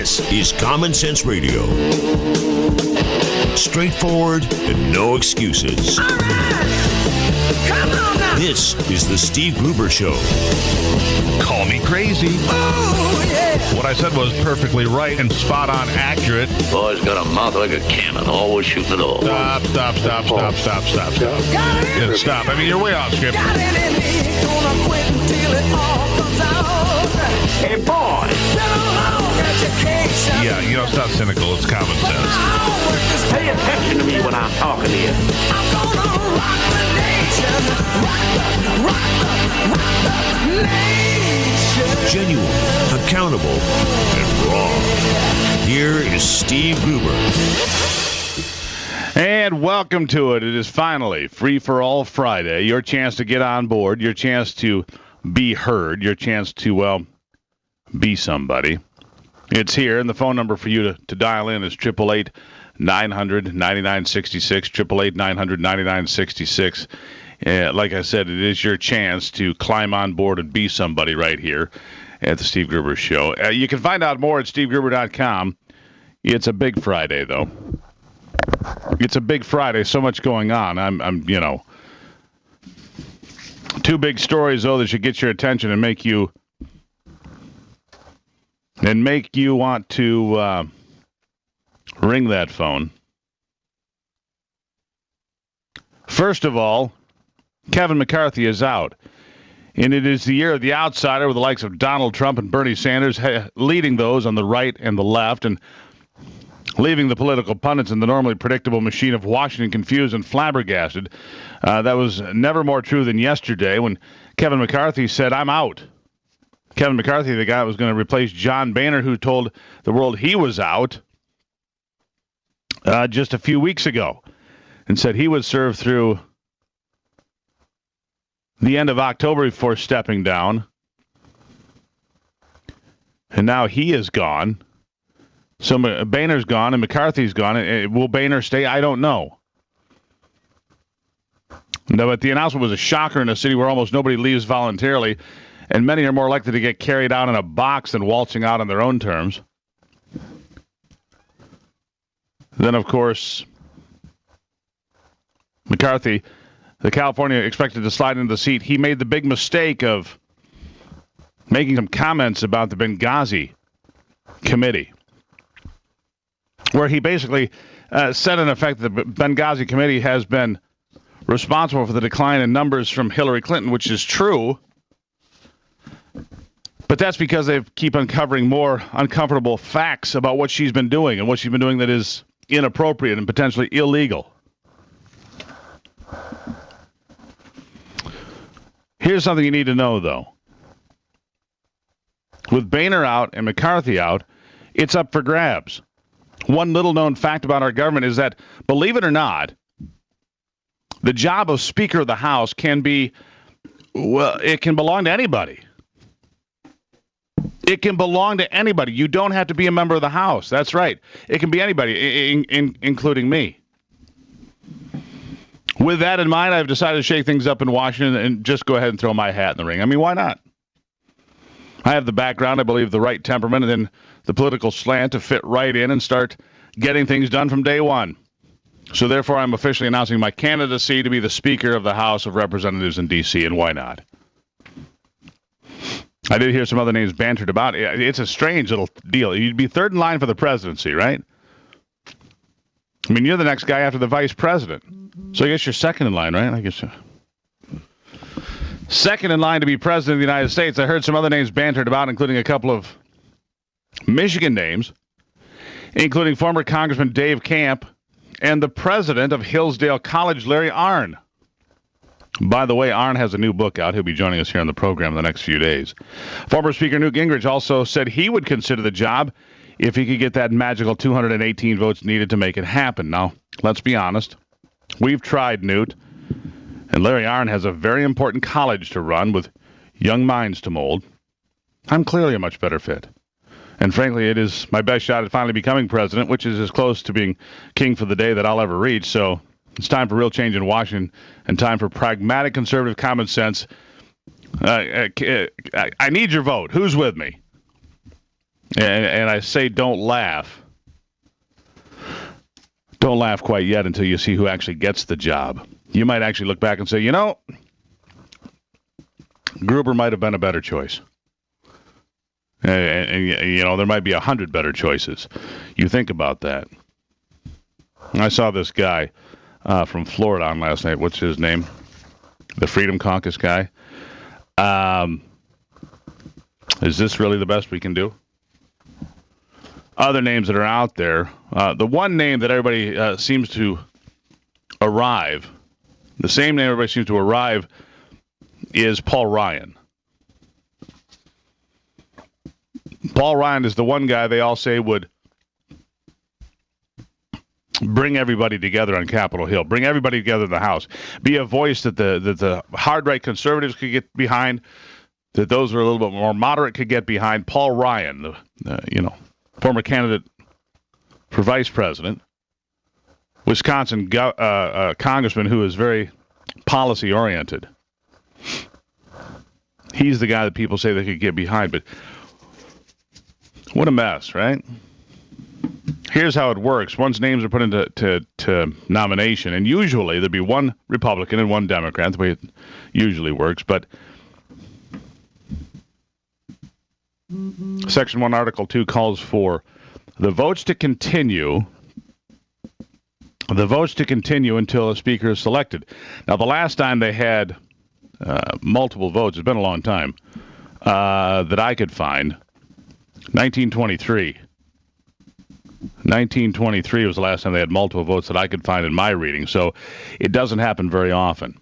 This is Common Sense Radio. Straightforward and no excuses. All right. Come on now. This is the Steve Gruber Show. Call me crazy. Oh, yeah. What I said was perfectly right and spot on accurate. Boy's got a mouth like a cannon, always shooting it all. Stop. Got it. Stop. I mean, you're way off script. Got it in me. Gonna quit until it all comes out. Hey, boy! Been a long education. Yeah, it's not cynical. It's common sense. Pay attention to me when I'm talking to you. I'm gonna rock the nation. Rock the nation. Genuine, accountable, and raw. Here is Steve Gruber. And welcome to it. It is finally Free for All Friday. Your chance to get on board, your chance to be heard, your chance to, well, be somebody. It's here, and the phone number for you to dial in is 888-900-9966, 888-900-9966. Like I said, it is your chance to climb on board and be somebody right here at the Steve Gruber Show. You can find out more at stevegruber.com. It's a big Friday, though. It's a big Friday. So much going on. I'm two big stories, though, that should get your attention and make you want to ring that phone. First of all, Kevin McCarthy is out. And it is the year of the outsider with the likes of Donald Trump and Bernie Sanders leading those on the right and the left and leaving the political pundits in the normally predictable machine of Washington confused and flabbergasted. That was never more true than yesterday when Kevin McCarthy said, "I'm out." Kevin McCarthy, the guy that was going to replace John Boehner, who told the world he was out just a few weeks ago and said he would serve through the end of October before stepping down. And now he is gone. So Boehner's gone and McCarthy's gone. Will Boehner stay? I don't know. No, but the announcement was a shocker in a city where almost nobody leaves voluntarily, and many are more likely to get carried out in a box than waltzing out on their own terms. Then, of course, McCarthy, the California expected to slide into the seat. He made the big mistake of making some comments about the Benghazi committee, where he basically said, in effect, that the Benghazi committee has been responsible for the decline in numbers from Hillary Clinton, which is true. But that's because they keep uncovering more uncomfortable facts about what she's been doing and what she's been doing that is inappropriate and potentially illegal. Here's something you need to know, though. With Boehner out and McCarthy out, it's up for grabs. One little-known fact about our government is that, believe it or not, the job of Speaker of the House can be, well, it can belong to anybody. It can belong to anybody. You don't have to be a member of the House. That's right. It can be anybody, including me. With that in mind, I've decided to shake things up in Washington and just go ahead and throw my hat in the ring. I mean, why not? I have the background, I believe, the right temperament, and then the political slant to fit right in and start getting things done from day one. So therefore, I'm officially announcing my candidacy to be the Speaker of the House of Representatives in D.C., and why not? I did hear some other names bantered about. It's a strange little deal. You'd be third in line for the presidency, right? I mean, you're the next guy after the vice president. So I guess you're second in line, right? I guess second in line to be president of the United States. I heard some other names bantered about, including a couple of Michigan names, including former Congressman Dave Camp and the president of Hillsdale College, Larry Arnn. By the way, Arnn has a new book out. He'll be joining us here on the program in the next few days. Former Speaker Newt Gingrich also said he would consider the job if he could get that magical 218 votes needed to make it happen. Now, let's be honest. We've tried Newt, and Larry Arnn has a very important college to run with young minds to mold. I'm clearly a much better fit. And frankly, it is my best shot at finally becoming president, which is as close to being king for the day that I'll ever reach. So it's time for real change in Washington and time for pragmatic conservative common sense. I need your vote. Who's with me? And I say don't laugh. Don't laugh quite yet until you see who actually gets the job. You might actually look back and say, Gruber might have been a better choice. And there might be 100 better choices. You think about that. I saw this guy from Florida on last night. What's his name? The Freedom Caucus guy. Is this really the best we can do? Other names that are out there. The one name that everybody seems to arrive, the same name everybody seems to arrive, is Paul Ryan. Paul Ryan is the one guy they all say would bring everybody together on Capitol Hill, bring everybody together in the House, be a voice that the hard-right conservatives could get behind, that those who are a little bit more moderate could get behind. Paul Ryan, former candidate for vice president, Wisconsin congressman who is very policy-oriented. He's the guy that people say they could get behind, but what a mess, right? Here's how it works. One's names are put into nomination, and usually there'd be one Republican and one Democrat, the way it usually works, but Section 1, Article 2 calls for the votes to continue until a speaker is selected. Now, the last time they had multiple votes, it's been a long time, that I could find, 1923. 1923 was the last time they had multiple votes that I could find in my reading, so it doesn't happen very often.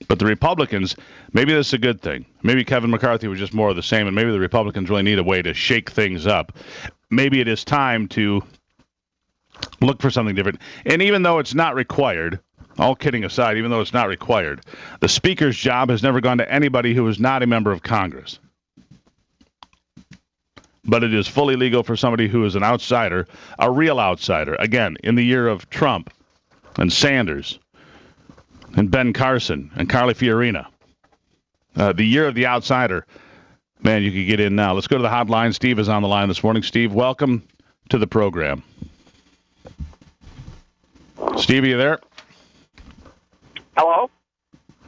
But the Republicans, maybe this is a good thing. Maybe Kevin McCarthy was just more of the same, and maybe the Republicans really need a way to shake things up. Maybe it is time to look for something different. And even though it's not required, all kidding aside, even though it's not required, the Speaker's job has never gone to anybody who is not a member of Congress. But it is fully legal for somebody who is an outsider, a real outsider. Again, in the year of Trump and Sanders and Ben Carson and Carly Fiorina, the year of the outsider, man, you could get in now. Let's go to the hotline. Steve is on the line this morning. Steve, welcome to the program. Steve, are you there? Hello?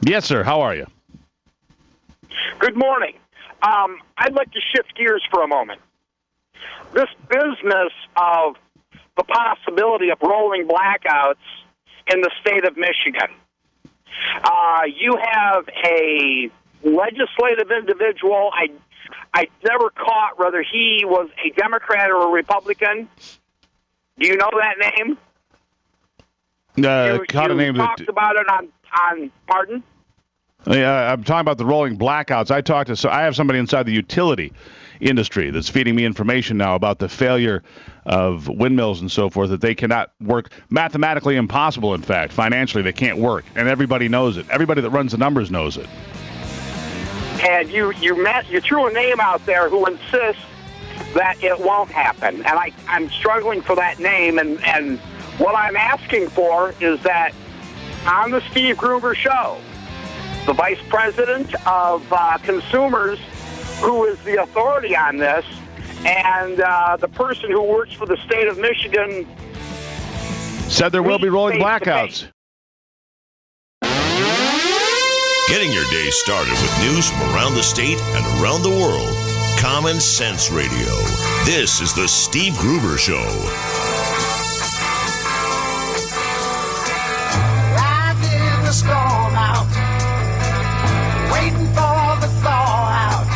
Yes, sir. How are you? Good morning. I'd like to shift gears for a moment. This business of the possibility of rolling blackouts in the state of Michigan. You have a legislative individual. I never caught whether he was a Democrat or a Republican. Do you know that name? Caught a name you talked about it on pardon? Yeah, I'm talking about the rolling blackouts. I have somebody inside the utility industry that's feeding me information now about the failure of windmills and so forth, that they cannot work. Mathematically impossible, in fact. Financially, they can't work. And everybody knows it. Everybody that runs the numbers knows it. And you threw a name out there who insists that it won't happen. And I'm struggling for that name. And what I'm asking for is that on the Steve Gruber Show, the Vice President of Consumers, who is the authority on this, and the person who works for the state of Michigan said there will be rolling blackouts. Getting your day started with news from around the state and around the world. Common Sense Radio. This is the Steve Gruber Show. Riding the storm out, waiting for the thaw out,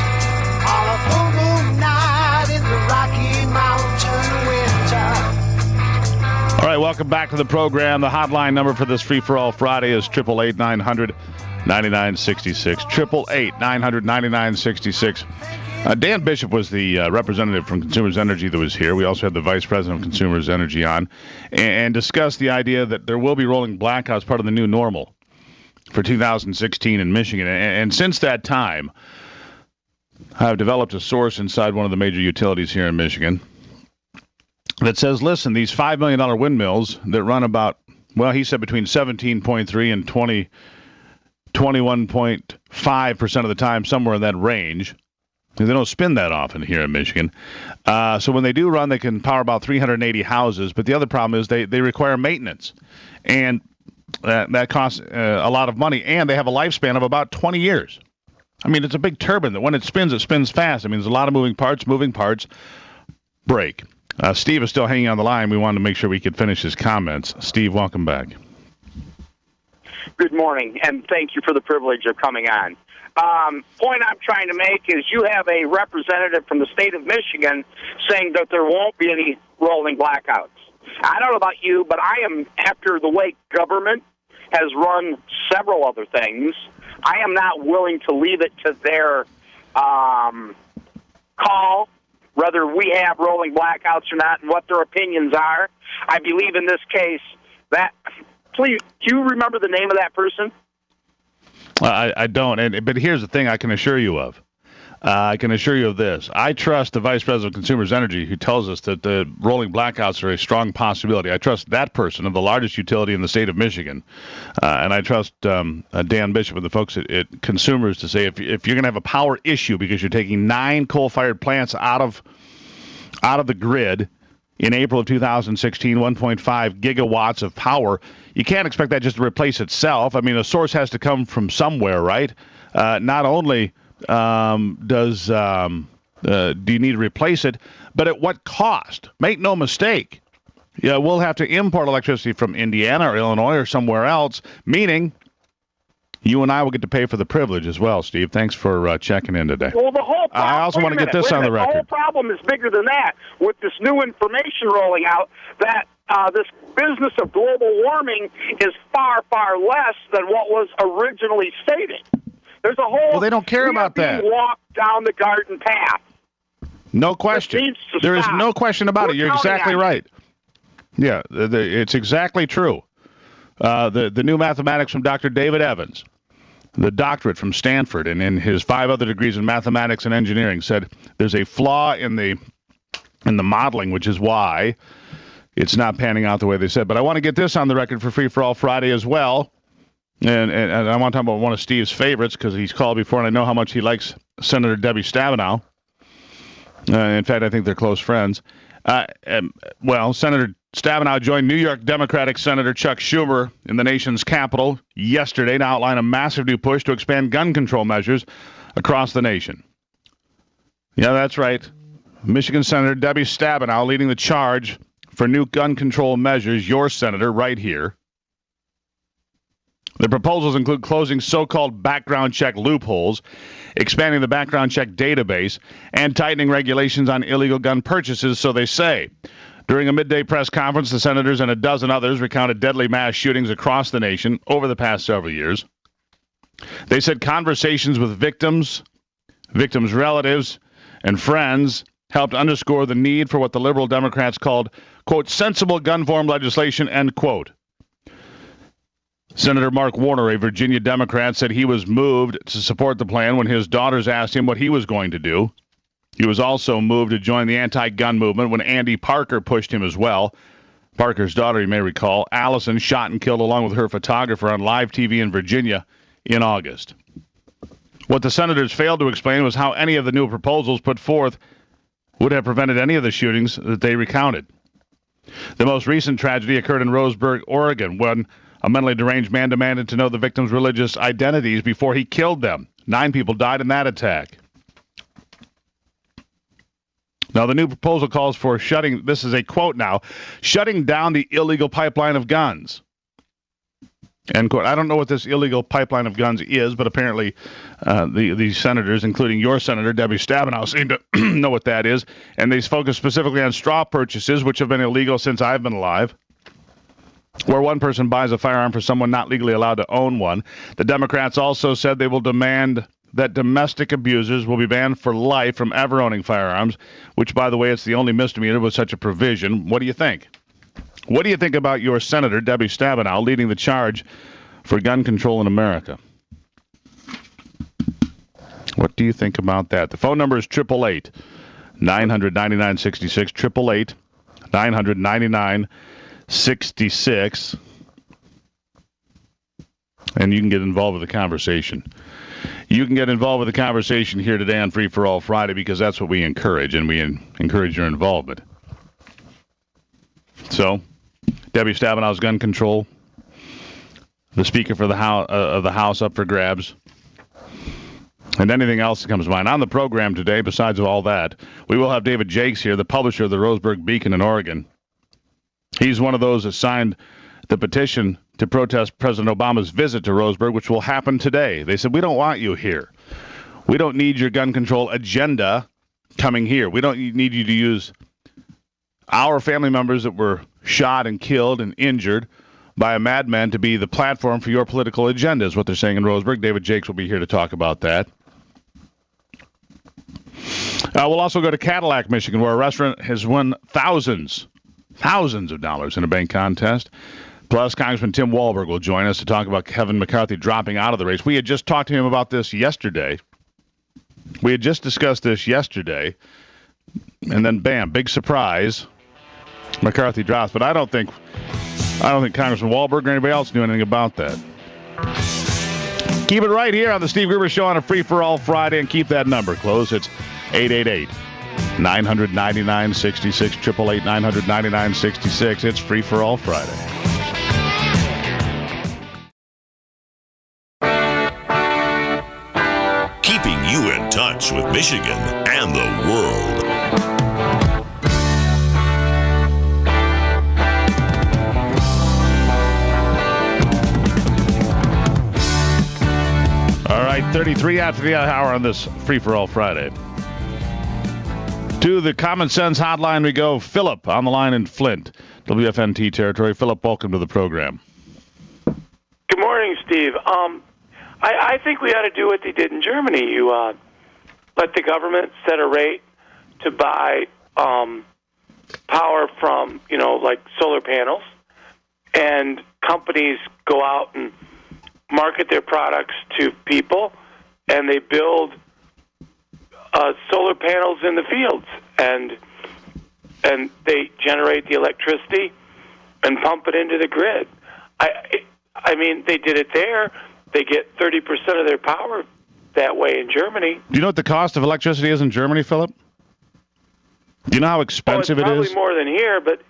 on a full moon night in the Rocky Mountain winter. All right, welcome back to the program. The hotline number for this Free-for-All Friday is 888-900-9966. 888-900-9966. Dan Bishop was the representative from Consumers Energy that was here. We also had the vice president of Consumers Energy on and discussed the idea that there will be rolling blackouts, part of the new normal for 2016 in Michigan. And since that time, I've developed a source inside one of the major utilities here in Michigan that says, listen, these $5 million windmills that run about, well, he said between 17.3 and 20 21.5% of the time, somewhere in that range. They don't spin that often here in Michigan. So when they do run, they can power about 380 houses. But the other problem is they require maintenance. And that costs a lot of money. And they have a lifespan of about 20 years. I mean, it's a big turbine that when it spins fast. I mean, there's a lot of moving parts break. Steve is still hanging on the line. We wanted to make sure we could finish his comments. Steve, welcome back. Good morning, and thank you for the privilege of coming on. Point I'm trying to make is you have a representative from the state of Michigan saying that there won't be any rolling blackouts. I don't know about you, but I am, after the way government has run several other things, I am not willing to leave it to their call, whether we have rolling blackouts or not, and what their opinions are. I believe in this case that, please, do you remember the name of that person? I don't, but here's the thing I can assure you of. I can assure you of this. I trust the Vice President of Consumers Energy who tells us that the rolling blackouts are a strong possibility. I trust that person of the largest utility in the state of Michigan. And I trust Dan Bishop and the folks at Consumers to say if you're going to have a power issue because you're taking 9 coal-fired plants out of the grid in April of 2016, 1.5 gigawatts of power, you can't expect that just to replace itself. I mean, a source has to come from somewhere, right? Not only do you need to replace it, but at what cost? Make no mistake. Yeah, we'll have to import electricity from Indiana or Illinois or somewhere else, meaning you and I will get to pay for the privilege as well, Steve. Thanks for checking in today. Well, the whole problem, I also want to get this on the record. The whole problem is bigger than that. With this new information rolling out, that this business of global warming is far, far less than what was originally stated. There's a whole... Well, they don't care about that. Walk down the garden path. No question. There is no question about it. You're exactly right. Yeah, it's exactly true. The new mathematics from Dr. David Evans, the doctorate from Stanford, and in his 5 other degrees in mathematics and engineering, said there's a flaw in the modeling, which is why it's not panning out the way they said. But I want to get this on the record for Free for All Friday as well. And I want to talk about one of Steve's favorites because he's called before, and I know how much he likes Senator Debbie Stabenow. In fact, I think they're close friends. Senator Stabenow joined New York Democratic Senator Chuck Schumer in the nation's capital yesterday to outline a massive new push to expand gun control measures across the nation. Yeah, that's right. Michigan Senator Debbie Stabenow leading the charge for new gun control measures, your senator right here. The proposals include closing so-called background check loopholes, expanding the background check database, and tightening regulations on illegal gun purchases, so they say. During a midday press conference, the senators and a dozen others recounted deadly mass shootings across the nation over the past several years. They said conversations with victims' relatives, and friends helped underscore the need for what the liberal Democrats called, quote, sensible gun reform legislation, end quote. Senator Mark Warner, a Virginia Democrat, said he was moved to support the plan when his daughters asked him what he was going to do. He was also moved to join the anti-gun movement when Andy Parker pushed him as well. Parker's daughter, you may recall, Allison, shot and killed along with her photographer on live TV in Virginia in August. What the senators failed to explain was how any of the new proposals put forth would have prevented any of the shootings that they recounted. The most recent tragedy occurred in Roseburg, Oregon, when a mentally deranged man demanded to know the victims' religious identities before he killed them. 9 people died in that attack. Now, the new proposal calls for shutting, this is a quote now, shutting down the illegal pipeline of guns. End quote. I don't know what this illegal pipeline of guns is, but apparently the senators, including your senator, Debbie Stabenow, seem to know what that is. And they focus specifically on straw purchases, which have been illegal since I've been alive, where one person buys a firearm for someone not legally allowed to own one. The Democrats also said they will demand that domestic abusers will be banned for life from ever owning firearms, which, by the way, it's the only misdemeanor with such a provision. What do you think? What do you think about your Senator, Debbie Stabenow, leading the charge for gun control in America? What do you think about that? The phone number is 888-900-9966, 888-900-9966. and you can get involved with the conversation. You can get involved with the conversation here today on Free for All Friday because that's what we encourage, and we encourage your involvement. So, Debbie Stabenow's gun control, the Speaker for the House up for grabs, and anything else that comes to mind. On the program today, besides all that, we will have David Jakes here, the publisher of the Roseburg Beacon in Oregon. He's one of those that signed the petition to protest President Obama's visit to Roseburg, which will happen today. They said, we don't want you here. We don't need your gun control agenda coming here. We don't need you to use our family members that were shot and killed and injured by a madman to be the platform for your political agenda, is what they're saying in Roseburg. David Jakes will be here to talk about that. We'll also go to Cadillac, Michigan, where a restaurant has won thousands of dollars in a bank contest. Plus, Congressman Tim Walberg will join us to talk about Kevin McCarthy dropping out of the race. We had just talked to him about this yesterday. We had just discussed this yesterday. And then, bam, big surprise, McCarthy drops. But I don't think Congressman Walberg or anybody else knew anything about that. Keep it right here on the Steve Gruber Show on a free-for-all Friday, and keep that number close. It's 888-999-66, 888-999-66. It's free-for-all Friday. Keeping you in touch with Michigan and the world. All right, 33 after the hour on this free-for-all Friday. To the Common Sense Hotline we go. Philip on the line in Flint, WFNT territory. Philip, welcome to the program. Good morning, Steve. I think we ought to do what they did in Germany. You let the government set a rate to buy power from, like solar panels, and companies go out and market their products to people, and they build solar panels in the fields, and they generate the electricity and pump it into the grid. I mean, they did it there. They get 30% of their power that way in Germany. Do you know what the cost of electricity is in Germany, Philip? Do you know how expensive it is? Probably more than here, but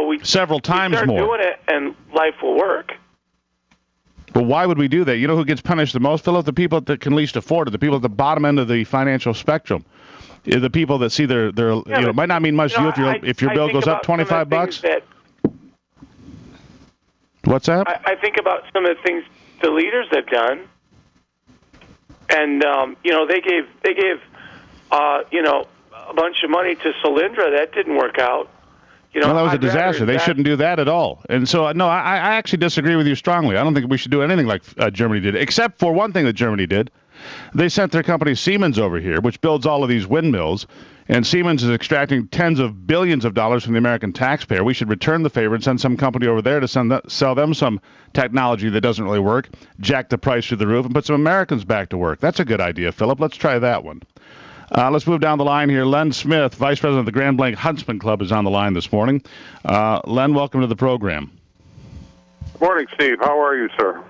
we several times start more. Doing it, and life will work. But why would we do that? You know who gets punished the most, Philip? The people that can least afford it, the people at the bottom end of the financial spectrum. The people that see their it might not mean much to you if your bill goes up $25. What's that? I think about some of the things the leaders have done, and they gave a bunch of money to Solyndra. That didn't work out. Well, that was a disaster. They shouldn't do that at all. And so, no, I actually disagree with you strongly. I don't think we should do anything like Germany did, except for one thing that Germany did. They sent their company Siemens over here, which builds all of these windmills, and Siemens is extracting tens of billions of dollars from the American taxpayer. We should return the favor and send some company over there to sell them some technology that doesn't really work, jack the price through the roof, and put some Americans back to work. That's a good idea, Philip. Let's try that one. Let's move down the line here. Len Smith, Vice President of the Grand Blanc Huntsman Club, is on the line this morning. Len, welcome to the program. Good morning, Steve. How are you, sir?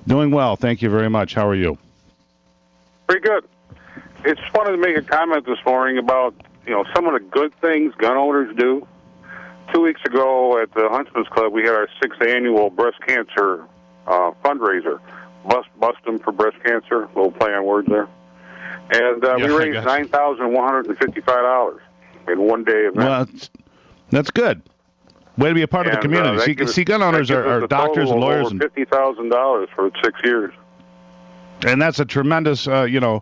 Doing well. Thank you very much. How are you? Pretty good. I just wanted to make a comment this morning about, some of the good things gun owners do. 2 weeks ago at the Huntsman's Club, we had our 6th annual breast cancer fundraiser. Bust them for breast cancer. A little play on words there. And we raised $9,155 in one day event. Well, that's good. Way to be a part of the community. See, gun owners are doctors and lawyers. Over $50,000 for 6 years. And that's a tremendous, undertaking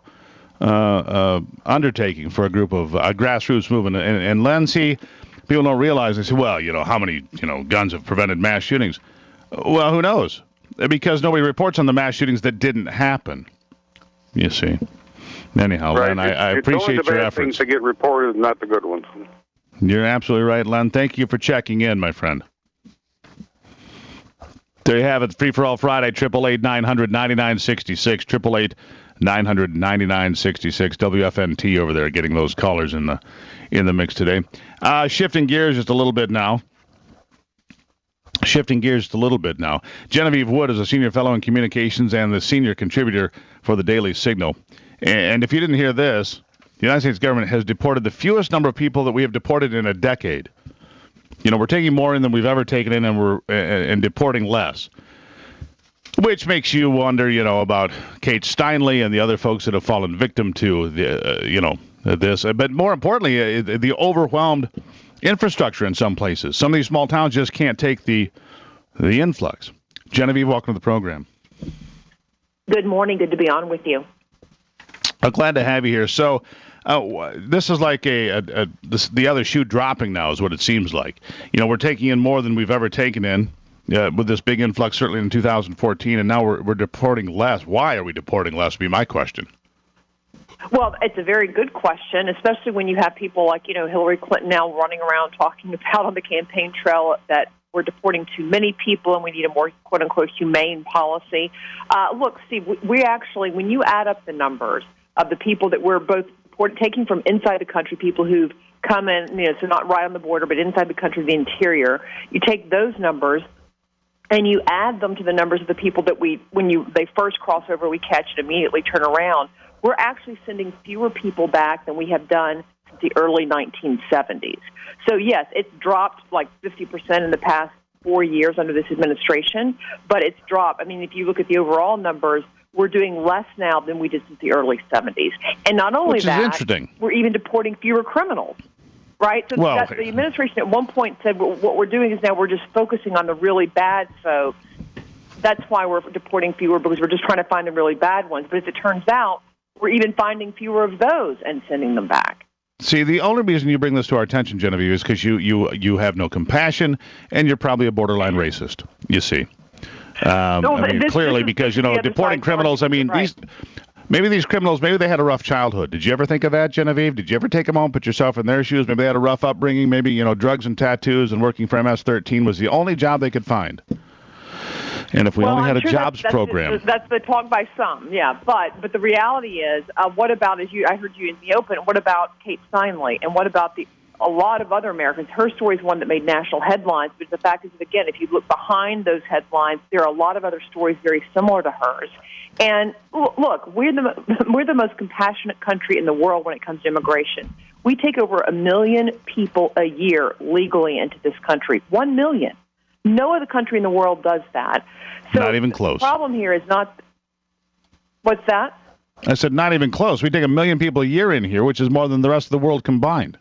for a group of grassroots movement. And Len, see, people don't realize. They say, well, how many, guns have prevented mass shootings? Well, who knows? Because nobody reports on the mass shootings that didn't happen. You see. Anyhow, right. Len, I appreciate your efforts. It's only the bad things that get reported, not the good ones. You're absolutely right, Len. Thank you for checking in, my friend. There you have it. Free for all Friday. 888-900-9966. 888-900-9966. WFNT over there, getting those callers in the mix today. Shifting gears just a little bit now. Shifting gears just a little bit now. Genevieve Wood is a senior fellow in communications and the senior contributor for the Daily Signal. And if you didn't hear this, the United States government has deported the fewest number of people that we have deported in a decade. We're taking more in than we've ever taken in, and we're deporting less. Which makes you wonder, about Kate Steinle and the other folks that have fallen victim to this. But more importantly, the overwhelmed infrastructure in some places. Some of these small towns just can't take the influx. Genevieve, welcome to the program. Good morning. Good to be on with you. Glad to have you here. So this is like the other shoe dropping now is what it seems like. We're taking in more than we've ever taken in with this big influx, certainly in 2014, and now we're deporting less. Why are we deporting less would be my question. Well, it's a very good question, especially when you have people like, Hillary Clinton now running around talking about on the campaign trail that we're deporting too many people and we need a more, quote-unquote, humane policy. Look, Steve, we actually, when you add up the numbers of the people that we're both taking from inside the country, people who've come in, so not right on the border, but inside the country, the interior, you take those numbers and you add them to the numbers of the people that they first cross over, we catch and immediately turn around. We're actually sending fewer people back than we have done since the early 1970s. So, yes, it's dropped like 50% in the past 4 years under this administration, but it's dropped. I mean, if you look at the overall numbers, we're doing less now than we did since the early 70s. And not only that, we're even deporting fewer criminals, right? So the administration at one point said what we're doing is now we're just focusing on the really bad folks. That's why we're deporting fewer, because we're just trying to find the really bad ones. But as it turns out, we're even finding fewer of those and sending them back. See, the only reason you bring this to our attention, Genevieve, is because you have no compassion, and you're probably a borderline racist, you see. Clearly, because, deporting criminals, right. These criminals, maybe they had a rough childhood. Did you ever think of that, Genevieve? Did you ever take them home, put yourself in their shoes? Maybe they had a rough upbringing. Maybe, drugs and tattoos and working for MS-13 was the only job they could find. And if we only had a jobs program. That's the talk by some, yeah. But the reality is, what about, I heard you in the open, what about Kate Steinle? And what about a lot of other Americans? Her story is one that made national headlines, but the fact is that, again, if you look behind those headlines, there are a lot of other stories very similar to hers. And look, we're the most compassionate country in the world when it comes to immigration. We take over 1 million people a year legally into this country. 1 million. No other country in the world does that. So not even close. The problem here is not... What's that? I said not even close. We take 1 million people a year in here, which is more than the rest of the world combined.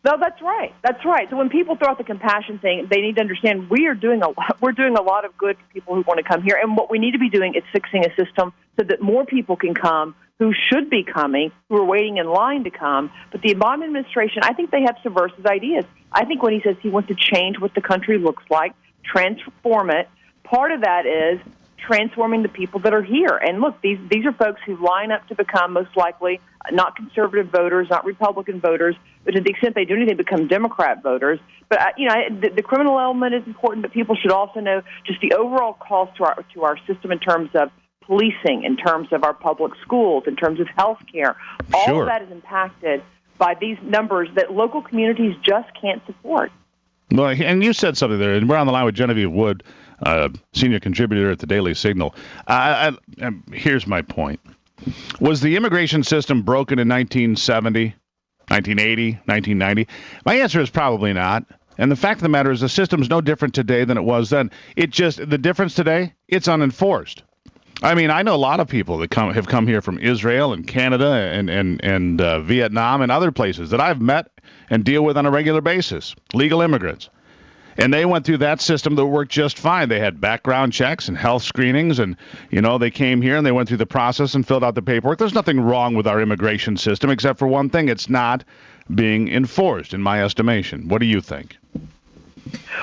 No, that's right. That's right. So when people throw out the compassion thing, they need to understand we're doing a lot of good for people who want to come here. And what we need to be doing is fixing a system so that more people can come who should be coming, who are waiting in line to come. But the Obama administration, I think they have subversive ideas. I think when he says he wants to change what the country looks like, transform it, part of that is transforming the people that are here. And look, these are folks who line up to become, most likely, not conservative voters, not Republican voters, but to the extent they do anything, become Democrat voters. But, the criminal element is important, but people should also know just the overall cost to our system in terms of policing, in terms of our public schools, in terms of health care. All of that is impacted by these numbers that local communities just can't support. Well, and you said something there, and we're on the line with Genevieve Wood, senior contributor at the Daily Signal. Here's my point. Was the immigration system broken in 1970, 1980, 1990? My answer is probably not. And the fact of the matter is the system's no different today than it was then. The difference today, it's unenforced. I mean, I know a lot of people that have come here from Israel and Canada and Vietnam and other places that I've met and deal with on a regular basis, legal immigrants. And they went through that system that worked just fine. They had background checks and health screenings, and, they came here and they went through the process and filled out the paperwork. There's nothing wrong with our immigration system except for one thing. It's not being enforced, in my estimation. What do you think?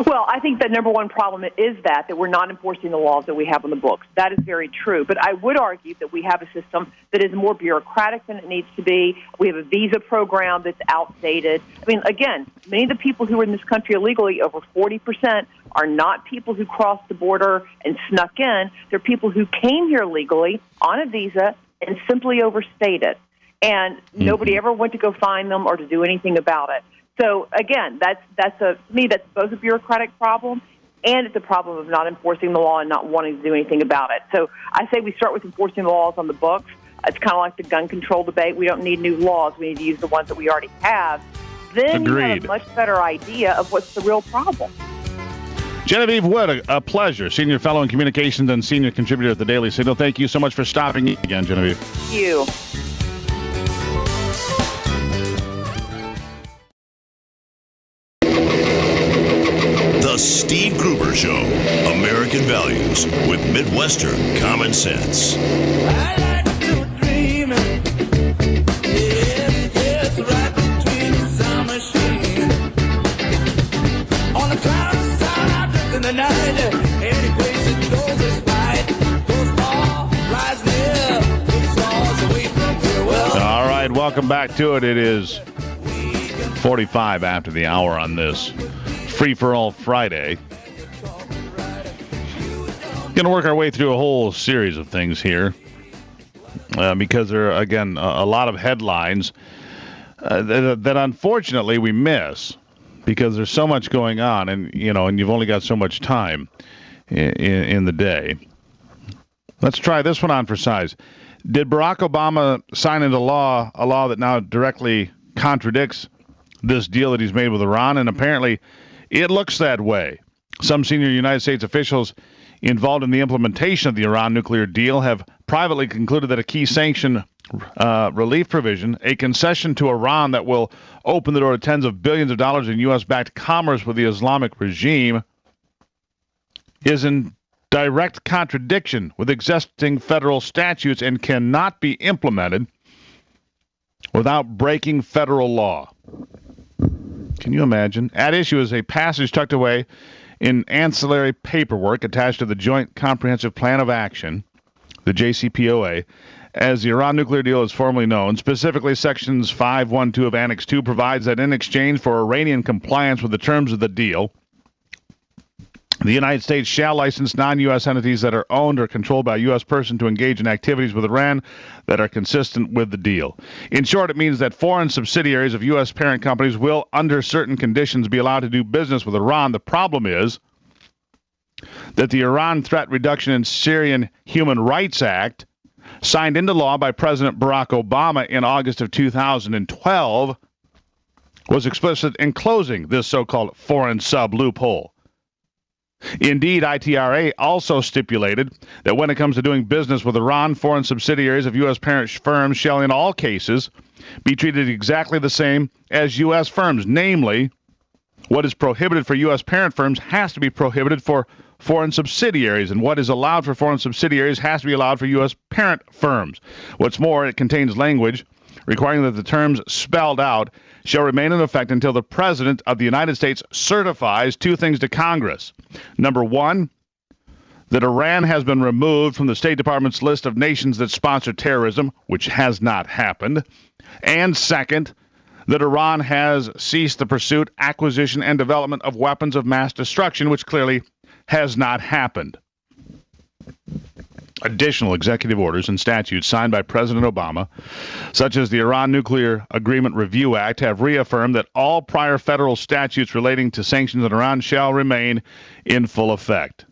Well, I think the number one problem is that we're not enforcing the laws that we have on the books. That is very true. But I would argue that we have a system that is more bureaucratic than it needs to be. We have a visa program that's outdated. I mean, again, many of the people who are in this country illegally, over 40%, are not people who crossed the border and snuck in. They're people who came here legally on a visa and simply overstayed it. And nobody ever went to go find them or to do anything about it. So, again, to me, that's both a bureaucratic problem and it's a problem of not enforcing the law and not wanting to do anything about it. So I say we start with enforcing the laws on the books. It's kind of like the gun control debate. We don't need new laws. We need to use the ones that we already have. Then you have a much better idea of what's the real problem. Genevieve Wood, a pleasure. Senior Fellow in Communications and Senior Contributor at the Daily Signal. Thank you so much for stopping in again, Genevieve. Thank you. The Steve Gruber Show. American values with Midwestern common sense. I like to dream. Yes, right between the sound machine. On the cloud side, I look in the night. Any place it goes is right. Those all rise near. It stars away from here. Well, all right, welcome back to it. It is 45 after the hour on this Free-for-all Friday. Going to work our way through a whole series of things here because there are, again, a lot of headlines that unfortunately we miss because there's so much going on, and you've only got so much time in the day. Let's try this one on for size. Did Barack Obama sign into law a law that now directly contradicts this deal that he's made with Iran? And apparently it looks that way. Some senior United States officials involved in the implementation of the Iran nuclear deal have privately concluded that a key sanction relief provision, a concession to Iran that will open the door to tens of billions of dollars in U.S.-backed commerce with the Islamic regime, is in direct contradiction with existing federal statutes and cannot be implemented without breaking federal law. Can you imagine? At issue is a passage tucked away in ancillary paperwork attached to the Joint Comprehensive Plan of Action, the JCPOA, as the Iran nuclear deal is formally known. Specifically, Sections 5.1.2 of Annex 2 provides that in exchange for Iranian compliance with the terms of the deal, the United States shall license non-U.S. entities that are owned or controlled by a U.S. person to engage in activities with Iran that are consistent with the deal. In short, it means that foreign subsidiaries of U.S. parent companies will, under certain conditions, be allowed to do business with Iran. The problem is that the Iran Threat Reduction in Syrian Human Rights Act, signed into law by President Barack Obama in August of 2012, was explicit in closing this so-called foreign sub-loophole. Indeed, ITRA also stipulated that when it comes to doing business with Iran, foreign subsidiaries of U.S. parent firms shall in all cases be treated exactly the same as U.S. firms. Namely, what is prohibited for U.S. parent firms has to be prohibited for foreign subsidiaries, and what is allowed for foreign subsidiaries has to be allowed for U.S. parent firms. What's more, it contains language requiring that the terms spelled out shall remain in effect until the President of the United States certifies two things to Congress. Number one, that Iran has been removed from the State Department's list of nations that sponsor terrorism, which has not happened. And second, that Iran has ceased the pursuit, acquisition, and development of weapons of mass destruction, which clearly has not happened. Additional executive orders and statutes signed by President Obama, such as the Iran Nuclear Agreement Review Act, have reaffirmed that all prior federal statutes relating to sanctions on Iran shall remain in full effect.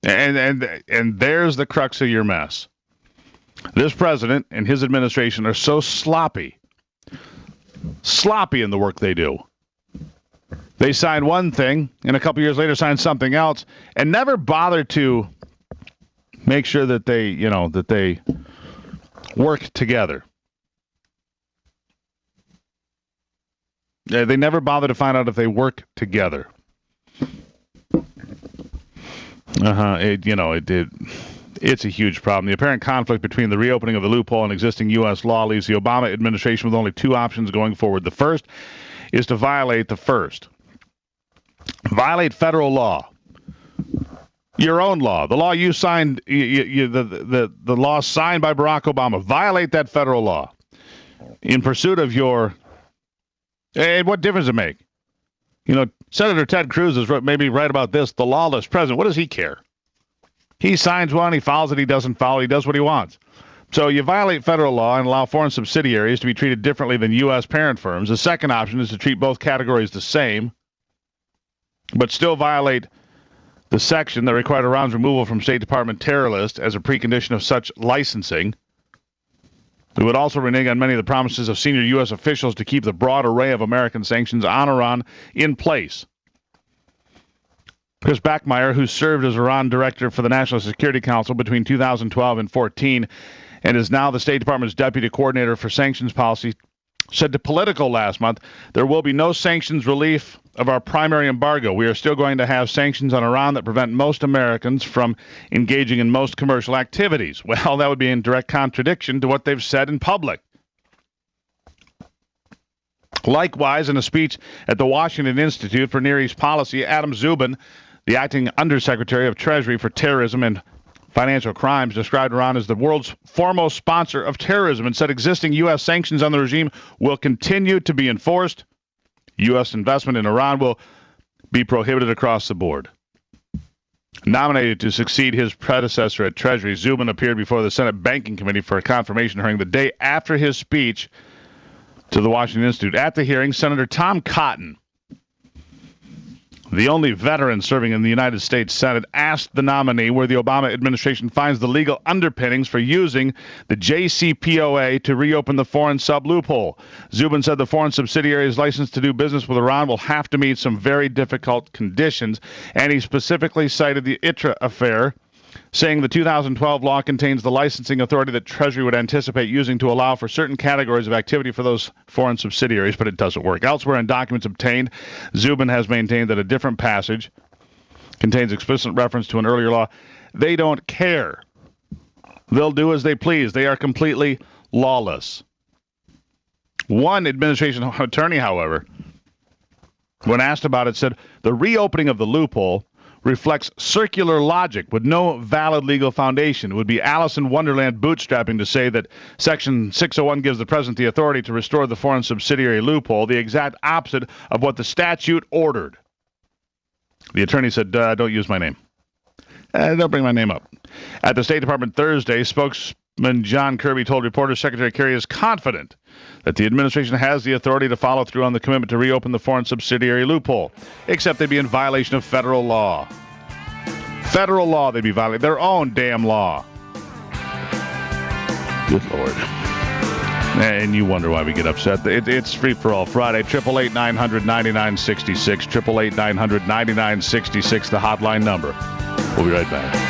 And there's the crux of your mess. This president and his administration are so sloppy in the work they do. They sign one thing, and a couple years later sign something else, and never bother to make sure that they work together. They never bother to find out if they work together. It's a huge problem. The apparent conflict between the reopening of the loophole and existing U.S. law leaves the Obama administration with only two options going forward. The first is to violate the first. Violate federal law, your own law, the law you signed, the law signed by Barack Obama. Violate that federal law in pursuit of your. And what difference does it make? Senator Ted Cruz is maybe right about this. The lawless president. What does he care? He signs one, he follows it, he doesn't follow, he does what he wants. So you violate federal law and allow foreign subsidiaries to be treated differently than U.S. parent firms. The second option is to treat both categories the same. but still violate the section that required Iran's removal from State Department terror list as a precondition of such licensing. It would also renege on many of the promises of senior U.S. officials to keep the broad array of American sanctions on Iran in place. Chris Backmeyer, who served as Iran director for the National Security Council between 2012 and 2014 and is now the State Department's deputy coordinator for sanctions policy, said to Politico last month, there will be no sanctions relief of our primary embargo. We are still going to have sanctions on Iran that prevent most Americans from engaging in most commercial activities. Well, that would be in direct contradiction to what they've said in public. Likewise, in a speech at the Washington Institute for Near East Policy, Adam Zubin, the acting Undersecretary of Treasury for Terrorism and Financial Crimes, described Iran as the world's foremost sponsor of terrorism and said existing U.S. sanctions on the regime will continue to be enforced. U.S. investment in Iran will be prohibited across the board. Nominated to succeed his predecessor at Treasury, Zubin appeared before the Senate Banking Committee for a confirmation hearing the day after his speech to the Washington Institute. At the hearing, Senator Tom Cotton, the only veteran serving in the United States Senate, asked the nominee where the Obama administration finds the legal underpinnings for using the JCPOA to reopen the foreign sub-loophole. Zubin said the foreign subsidiary's license to do business with Iran will have to meet some very difficult conditions, and he specifically cited the ITRA affair, saying the 2012 law contains the licensing authority that Treasury would anticipate using to allow for certain categories of activity for those foreign subsidiaries, but it doesn't work. Elsewhere in documents obtained, Zubin has maintained that a different passage contains explicit reference to an earlier law. They don't care. They'll do as they please. They are completely lawless. One administration attorney, however, when asked about it, said the reopening of the loophole reflects circular logic with no valid legal foundation. It would be Alice in Wonderland bootstrapping to say that Section 601 gives the president the authority to restore the foreign subsidiary loophole, the exact opposite of what the statute ordered. The attorney said, don't use my name. Don't bring my name up. At the State Department Thursday, spokesman John Kirby told reporters Secretary Kerry is confident that the administration has the authority to follow through on the commitment to reopen the foreign subsidiary loophole, except they'd be in violation of federal law. Federal law, they'd be violating their own damn law. Good Lord. And you wonder why we get upset. It's Free for All Friday. 888-900-9966. 888-900-9966, the hotline number. We'll be right back.